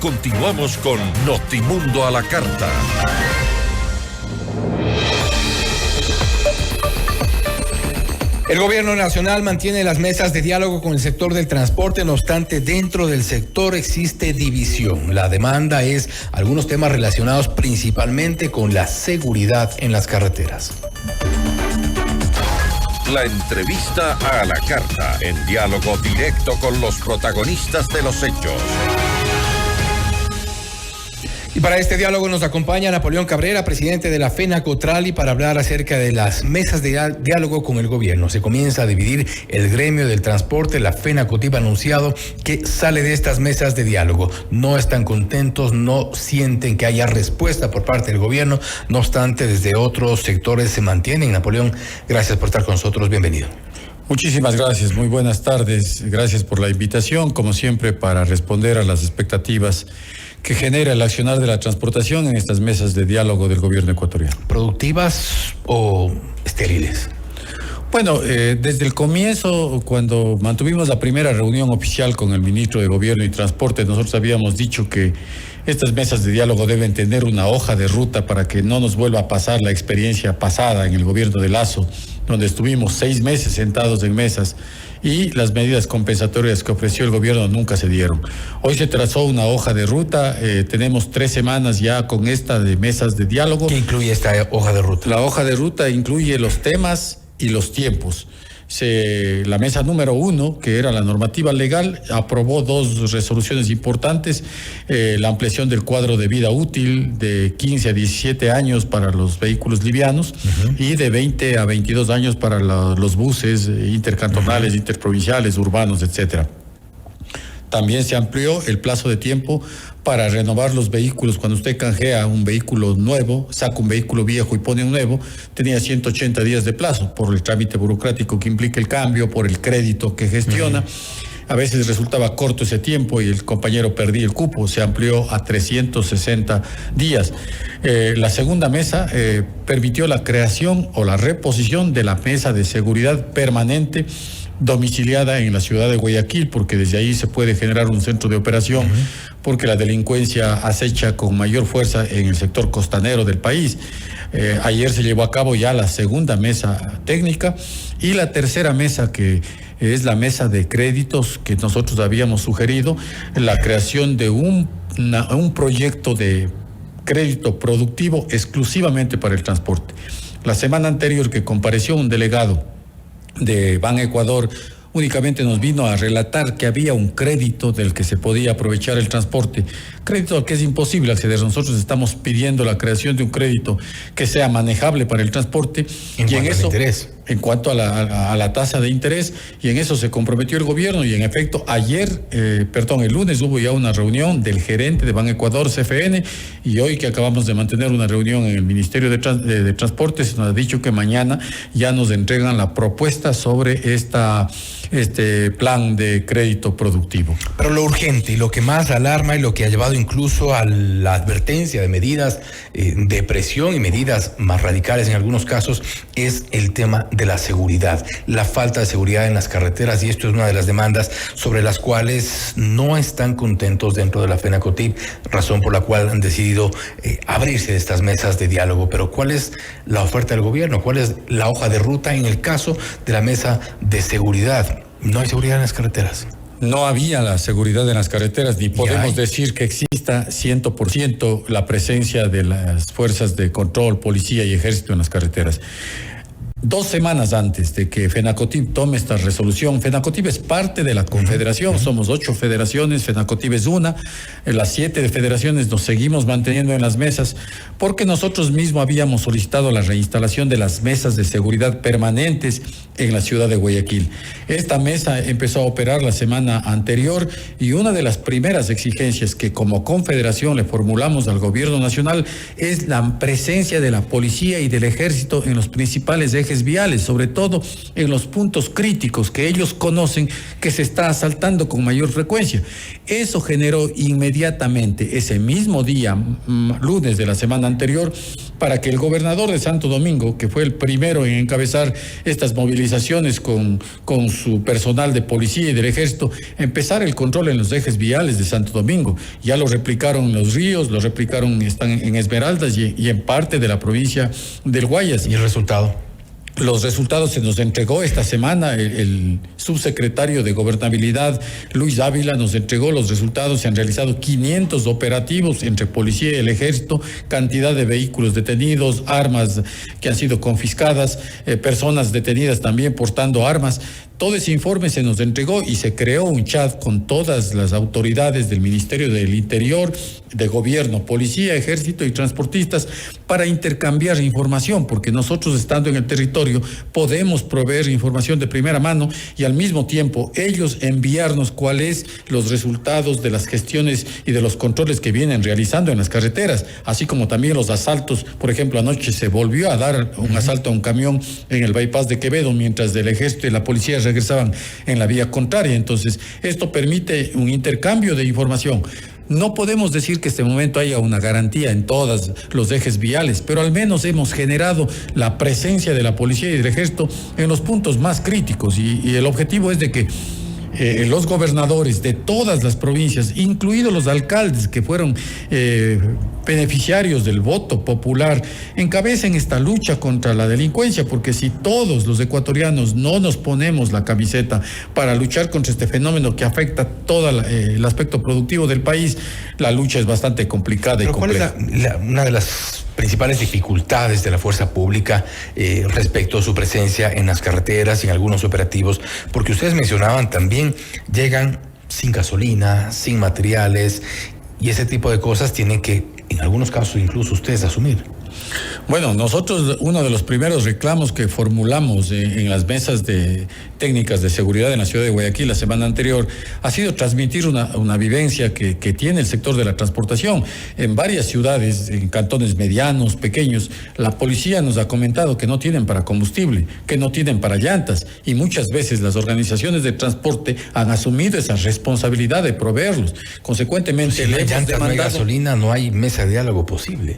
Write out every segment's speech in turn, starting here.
continuamos con Notimundo a la Carta. El gobierno nacional mantiene las mesas de diálogo con el sector del transporte, no obstante, dentro del sector existe división. La demanda es algunos temas relacionados principalmente con la seguridad en las carreteras. La entrevista a la carta, en diálogo directo con los protagonistas de los hechos. Y para este diálogo nos acompaña Napoleón Cabrera, presidente de la FENACOTRALI, para hablar acerca de las mesas de diálogo con el gobierno. Se comienza a dividir el gremio del transporte. La FENACOTIP ha anunciado que sale de estas mesas de diálogo. No están contentos, no sienten que haya respuesta por parte del gobierno. No obstante, desde otros sectores se mantienen. Napoleón, gracias por estar con nosotros. Bienvenido. Muchísimas gracias, muy buenas tardes. Gracias por la invitación, como siempre, para responder a las expectativas que genera el accionar de la transportación en estas mesas de diálogo del gobierno ecuatoriano. ¿Productivas o estériles? Bueno, desde el comienzo, cuando mantuvimos la primera reunión oficial con el ministro de Gobierno y Transporte, nosotros habíamos dicho que estas mesas de diálogo deben tener una hoja de ruta para que no nos vuelva a pasar la experiencia pasada en el gobierno de Lasso, donde estuvimos 6 meses sentados en mesas y las medidas compensatorias que ofreció el gobierno nunca se dieron. Hoy se trazó una hoja de ruta, tenemos 3 semanas ya con esta de mesas de diálogo. ¿Qué incluye esta hoja de ruta? La hoja de ruta incluye los temas y los tiempos. La mesa número 1, que era la normativa legal, aprobó 2 resoluciones importantes: la ampliación del cuadro de vida útil de 15 a 17 años para los vehículos livianos y de 20 a 22 años para los buses intercantonales, interprovinciales, urbanos, etcétera. También se amplió el plazo de tiempo para renovar los vehículos. Cuando usted canjea un vehículo nuevo, saca un vehículo viejo y pone un nuevo, tenía 180 días de plazo por el trámite burocrático que implica el cambio, por el crédito que gestiona. A veces resultaba corto ese tiempo y el compañero perdía el cupo. Se amplió a 360 días. La segunda mesa permitió la creación o la reposición de la mesa de seguridad permanente domiciliada en la ciudad de Guayaquil, porque desde ahí se puede generar un centro de operación, porque la delincuencia acecha con mayor fuerza en el sector costanero del país. Ayer se llevó a cabo ya la segunda mesa técnica y la tercera mesa, que es la mesa de créditos que nosotros habíamos sugerido, la creación de un proyecto de crédito productivo exclusivamente para el transporte. La semana anterior, que compareció un delegado de Ban Ecuador, únicamente nos vino a relatar que había un crédito del que se podía aprovechar el transporte, crédito al que es imposible acceder. Nosotros estamos pidiendo la creación de un crédito que sea manejable para el transporte. En cuanto a la tasa de interés, y en eso se comprometió el gobierno, y en efecto el lunes hubo ya una reunión del gerente de Ban Ecuador, CFN, y hoy que acabamos de mantener una reunión en el Ministerio de Transportes, se nos ha dicho que mañana ya nos entregan la propuesta sobre este plan de crédito productivo. Pero lo urgente y lo que más alarma y lo que ha llevado incluso a la advertencia de medidas de presión y medidas más radicales en algunos casos es el tema de la seguridad, la falta de seguridad en las carreteras, y esto es una de las demandas sobre las cuales no están contentos dentro de la FENACOTIP, razón por la cual han decidido abrirse de estas mesas de diálogo. Pero ¿cuál es la oferta del gobierno? ¿Cuál es la hoja de ruta en el caso de la mesa de seguridad? No hay seguridad en las carreteras. No había la seguridad en las carreteras, ni podemos decir que exista 100% la presencia de las fuerzas de control, policía y ejército en las carreteras. 2 semanas antes de que FENACOTIP tome esta resolución, FENACOTIP es parte de la confederación, somos 8 federaciones, FENACOTIP es una, en las 7 federaciones nos seguimos manteniendo en las mesas, porque nosotros mismos habíamos solicitado la reinstalación de las mesas de seguridad permanentes en la ciudad de Guayaquil. Esta mesa empezó a operar la semana anterior, y una de las primeras exigencias que como confederación le formulamos al gobierno nacional es la presencia de la policía y del ejército en los principales ejes ejes viales, sobre todo en los puntos críticos que ellos conocen que se está asaltando con mayor frecuencia. Eso generó inmediatamente, ese mismo día, lunes de la semana anterior, para que el gobernador de Santo Domingo, que fue el primero en encabezar estas movilizaciones con su personal de policía y del ejército, empezara el control en los ejes viales de Santo Domingo. Ya lo replicaron en Los Ríos, lo replicaron están en Esmeraldas y en parte de la provincia del Guayas. ¿Y el resultado? Los resultados se nos entregó esta semana, el subsecretario de Gobernabilidad, Luis Ávila, nos entregó los resultados. Se han realizado 500 operativos entre policía y el ejército, cantidad de vehículos detenidos, armas que han sido confiscadas, personas detenidas también portando armas. Todo ese informe se nos entregó y se creó un chat con todas las autoridades del Ministerio del Interior, de Gobierno, Policía, Ejército y transportistas para intercambiar información, porque nosotros estando en el territorio podemos proveer información de primera mano y al mismo tiempo ellos enviarnos cuáles los resultados de las gestiones y de los controles que vienen realizando en las carreteras, así como también los asaltos. Por ejemplo, anoche se volvió a dar un asalto a un camión en el bypass de Quevedo, mientras el Ejército y la Policía regresaban en la vía contraria. Entonces, esto permite un intercambio de información. No podemos decir que en este momento haya una garantía en todos los ejes viales, pero al menos hemos generado la presencia de la policía y del ejército en los puntos más críticos y el objetivo es de que los gobernadores de todas las provincias, incluidos los alcaldes que fueron beneficiarios del voto popular, encabecen esta lucha contra la delincuencia, porque si todos los ecuatorianos no nos ponemos la camiseta para luchar contra este fenómeno que afecta todo el aspecto productivo del país, la lucha es bastante complicada. Pero y compleja. ¿cuál es una de las principales dificultades de la fuerza pública respecto a su presencia en las carreteras y en algunos operativos? Porque ustedes mencionaban también, llegan sin gasolina, sin materiales, y ese tipo de cosas tienen que, en algunos casos, incluso ustedes asumir. Bueno, nosotros uno de los primeros reclamos que formulamos en las mesas de técnicas de seguridad en la ciudad de Guayaquil la semana anterior ha sido transmitir una vivencia que tiene el sector de la transportación. En varias ciudades, en cantones medianos, pequeños, la policía nos ha comentado que no tienen para combustible, que no tienen para llantas, y muchas veces las organizaciones de transporte han asumido esa responsabilidad de proveerlos. Consecuentemente, si no hay llantas, no hay gasolina, no hay mesa de diálogo posible.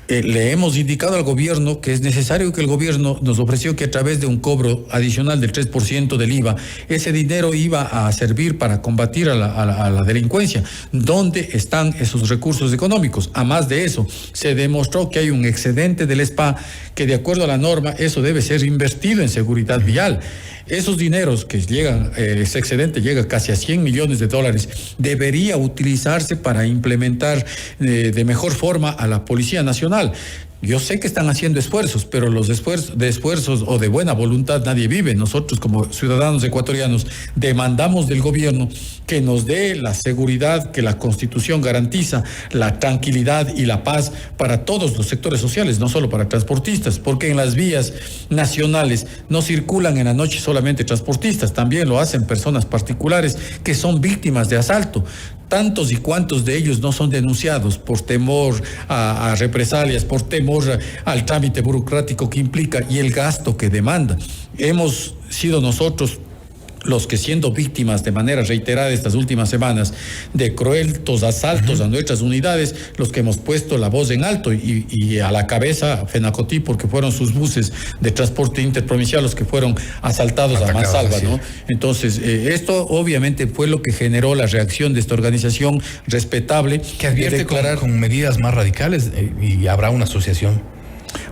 Le hemos indicado al gobierno que es necesario, que el gobierno nos ofreció que a través de un cobro adicional del 3% del IVA, ese dinero iba a servir para combatir a la delincuencia. ¿Dónde están esos recursos económicos? A más de eso, se demostró que hay un excedente del SPA, que de acuerdo a la norma, eso debe ser invertido en seguridad vial. Esos dineros que llegan, ese excedente llega casi a $100 millones, debería utilizarse para implementar de mejor forma a la Policía Nacional. Yo sé que están haciendo esfuerzos, pero los esfuerzos o de buena voluntad nadie vive. Nosotros como ciudadanos ecuatorianos demandamos del gobierno que nos dé la seguridad que la Constitución garantiza, la tranquilidad y la paz para todos los sectores sociales, no solo para transportistas, porque en las vías nacionales no circulan en la noche solamente transportistas, también lo hacen personas particulares que son víctimas de asalto. Tantos y cuantos de ellos no son denunciados por temor a represalias, por temor al trámite burocrático que implica y el gasto que demanda. Hemos sido nosotros los que, siendo víctimas de manera reiterada estas últimas semanas de cruentos asaltos a nuestras unidades, los que hemos puesto la voz en alto y a la cabeza Fenacotí, porque fueron sus buses de transporte interprovincial los que fueron asaltados a mansalva, ¿no? Entonces, esto obviamente fue lo que generó la reacción de esta organización respetable. Que advierte declarar con medidas más radicales y habrá una asociación.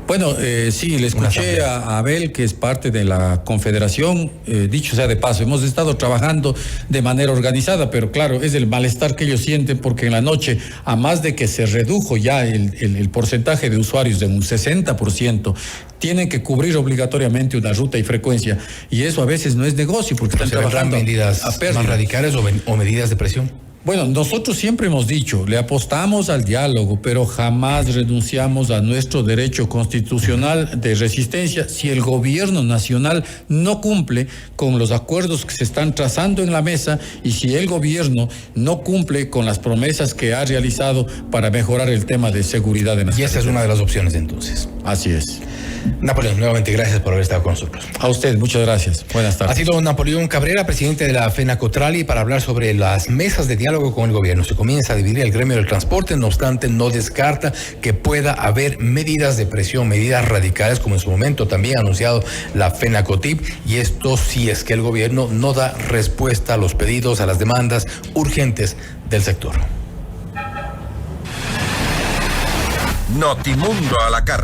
Bueno, sí, le escuché a Abel, que es parte de la Confederación, dicho sea de paso, hemos estado trabajando de manera organizada, pero claro, es el malestar que ellos sienten porque en la noche, a más de que se redujo ya el porcentaje de usuarios de un 60%, tienen que cubrir obligatoriamente una ruta y frecuencia, y eso a veces no es negocio porque están trabajando medidas más radicales o medidas de presión. Bueno, nosotros siempre hemos dicho, le apostamos al diálogo, pero jamás renunciamos a nuestro derecho constitucional de resistencia si el gobierno nacional no cumple con los acuerdos que se están trazando en la mesa y si el gobierno no cumple con las promesas que ha realizado para mejorar el tema de seguridad en las carreteras. Y esa es una de las opciones entonces. Así es. Napoleón, nuevamente gracias por haber estado con nosotros. A usted, muchas gracias. Buenas tardes. Ha sido Napoleón Cabrera, presidente de la FENACOTRALI, para hablar sobre las mesas de diálogo con el gobierno. Se comienza a dividir el gremio del transporte, no obstante, no descarta que pueda haber medidas de presión, medidas radicales, como en su momento también ha anunciado la FENACOTIP, y esto si es que el gobierno no da respuesta a los pedidos, a las demandas urgentes del sector. Notimundo a la carta.